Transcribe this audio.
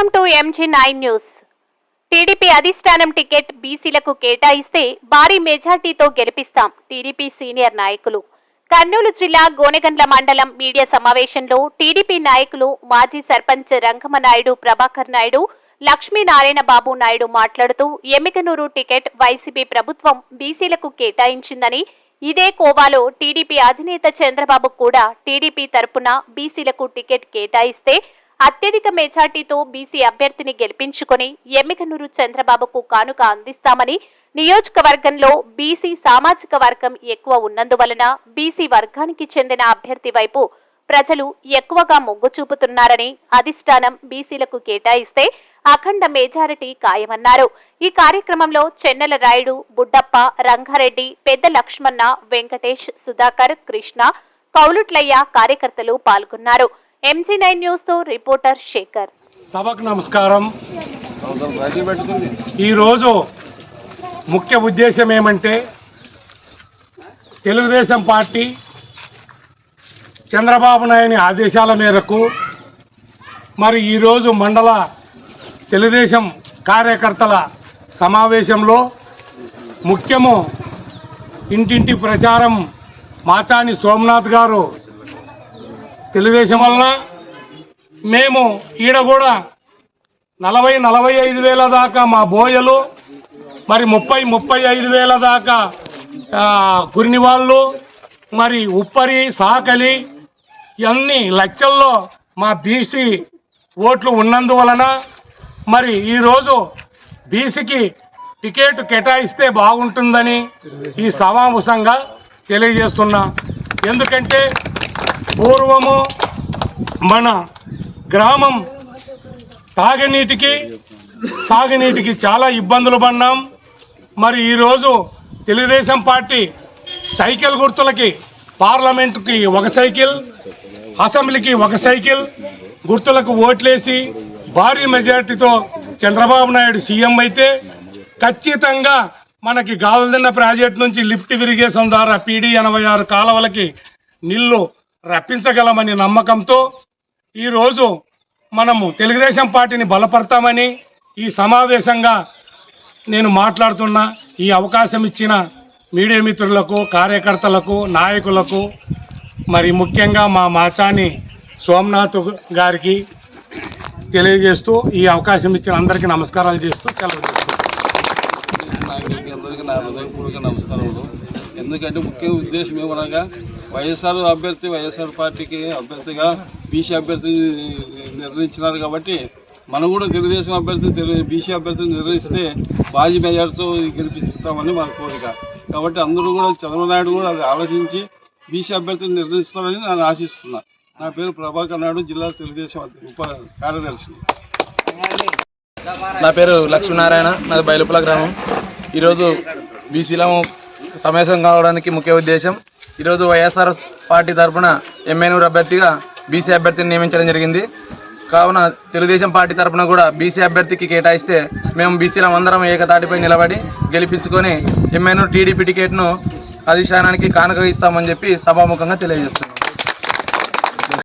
Welcome to MG9 news. TDP అధిష్టానం ticket బీసీలకు కేటాయిస్తే భారీ మెజార్టీతో గెలిపిస్తాం. టీడీపీ సీనియర్ నాయకులు. కర్నూలు జిల్లా గోనెగండ్ల మండలం మీడియా సమావేశంలో టీడీపీ నాయకులు మాజీ సర్పంచ్ రంగమనాయుడు ప్రభాకర్ నాయుడు, లక్ష్మీనారాయణ బాబు నాయుడు మాట్లాడుతూ ఎమ్మికనూరు టికెట్ వైసీపీ ప్రభుత్వం బీసీలకు కేటాయించిందని, ఇదే కోవాలో టీడీపీ అధినేత చంద్రబాబు కూడా టీడీపీ తరపున బీసీలకు టికెట్ కేటాయిస్తే అత్యధిక మెజార్టీతో బీసీ అభ్యర్థిని గెలిపించుకుని ఎమ్మికనూరు చంద్రబాబుకు కానుక అందిస్తామని, నియోజకవర్గంలో బీసీ సామాజిక వర్గం ఎక్కువ ఉన్నందువలన బీసీ వర్గానికి చెందిన అభ్యర్థి వైపు ప్రజలు ఎక్కువగా మొగ్గు చూపుతున్నారని, అధిష్టానం బీసీలకు కేటాయిస్తే అఖండ మెజారిటీ ఖాయమన్నారు. ఈ కార్యక్రమంలో చెన్నెల రాయుడు, బుడ్డప్ప, రంగారెడ్డి, పెద్ద లక్ష్మణ, వెంకటేష్, సుధాకర్, కృష్ణ, కౌలుట్లయ్య కార్యకర్తలు పాల్గొన్నారు. MG9 న్యూస్ తో రిపోర్టర్ శేఖర్. సభకు నమస్కారం. ఈరోజు ముఖ్య ఉద్దేశం ఏమంటే, తెలుగుదేశం పార్టీ చంద్రబాబు నాయుని ఆదేశాల మేరకు మరి ఈరోజు మండల తెలుగుదేశం కార్యకర్తల సమావేశంలో ముఖ్యము ఇంటింటి ప్రచారం మాచాని సోమనాథ్ గారు తెలుగుదేశం వలన మేము ఈడ కూడా 40-45 వేల దాకా మా బోయలు, మరి 30-35 వేల దాకా కురినివాళ్ళు, మరి ఉప్పరి, సాకలి ఇవన్నీ లక్షల్లో మా బీసీ ఓట్లు ఉన్నందువలన మరి ఈరోజు బీసీకి టికెట్ కేటాయిస్తే బాగుంటుందని ఈ సమావేశంగా తెలియజేస్తున్నా. ఎందుకంటే పూర్వము మన గ్రామం సాగునీటికి చాలా ఇబ్బందులు పడినాం. మరి ఈరోజు తెలుగుదేశం పార్టీ సైకిల్ గుర్తులకి పార్లమెంటుకి ఒక సైకిల్, అసెంబ్లీకి ఒక సైకిల్ గుర్తులకు ఓట్లేసి భారీ మెజార్టీతో చంద్రబాబు నాయుడు సీఎం అయితే ఖచ్చితంగా మనకి గావల్దిన్న ప్రాజెక్టు నుంచి లిఫ్ట్ ఇరిగేషన్ ద్వారా PD 86 కాలువలకి నీళ్లు రప్పించగలమని నమ్మకంతో ఈరోజు మనము తెలుగుదేశం పార్టీని బలపడతామని ఈ సమావేశంగా నేను మాట్లాడుతున్నా. ఈ అవకాశం ఇచ్చిన మీడియా మిత్రులకు, కార్యకర్తలకు, నాయకులకు, మరి ముఖ్యంగా మా మాచాని సోమనాథ్ గారికి తెలియజేస్తూ ఈ అవకాశం ఇచ్చిన అందరికీ నమస్కారాలు చేస్తూ సెలవు అందరికీ నా హృదయపూర్వక నమస్కారములు. ఎందుకంటే ముఖ్య ఉద్దేశం ఏమనగా వైఎస్ఆర్ పార్టీకి అభ్యర్థిగా బీసీ అభ్యర్థిని నిర్ణయించినారు కాబట్టి మనం కూడా తెలుగుదేశం బీసీ అభ్యర్థిని నిర్ణయిస్తే భారీ మెజార్టీతో గెలిపిస్తామని మన కోరిక. కాబట్టి అందరూ కూడా చంద్రబాబు నాయుడు కూడా అది ఆలోచించి బీసీ అభ్యర్థిని నిర్ణయిస్తారని నేను ఆశిస్తున్నా. నా పేరు ప్రభాకర్ నాయుడు, జిల్లా తెలుగుదేశం ఉప కార్యదర్శి. నా పేరు లక్ష్మీనారాయణ, నాది బయలుపుల గ్రామం. ఈరోజు బీసీలో సమావేశం కావడానికి ముఖ్య ఉద్దేశం, ఈరోజు వైఎస్ఆర్ పార్టీ తరఫున ఎమ్మెనూరు అభ్యర్థిగా బీసీ అభ్యర్థిని నియమించడం జరిగింది. కావున తెలుగుదేశం పార్టీ తరఫున కూడా బీసీ అభ్యర్థికి కేటాయిస్తే మేము బీసీలం అందరం ఏకతాటిపై నిలబడి గెలిపించుకొని ఎమ్మెనూరు టీడీపీ టికెట్ను అధిష్టానానికి కానుక ఇస్తామని చెప్పి సభాముఖంగా తెలియజేస్తున్నాం.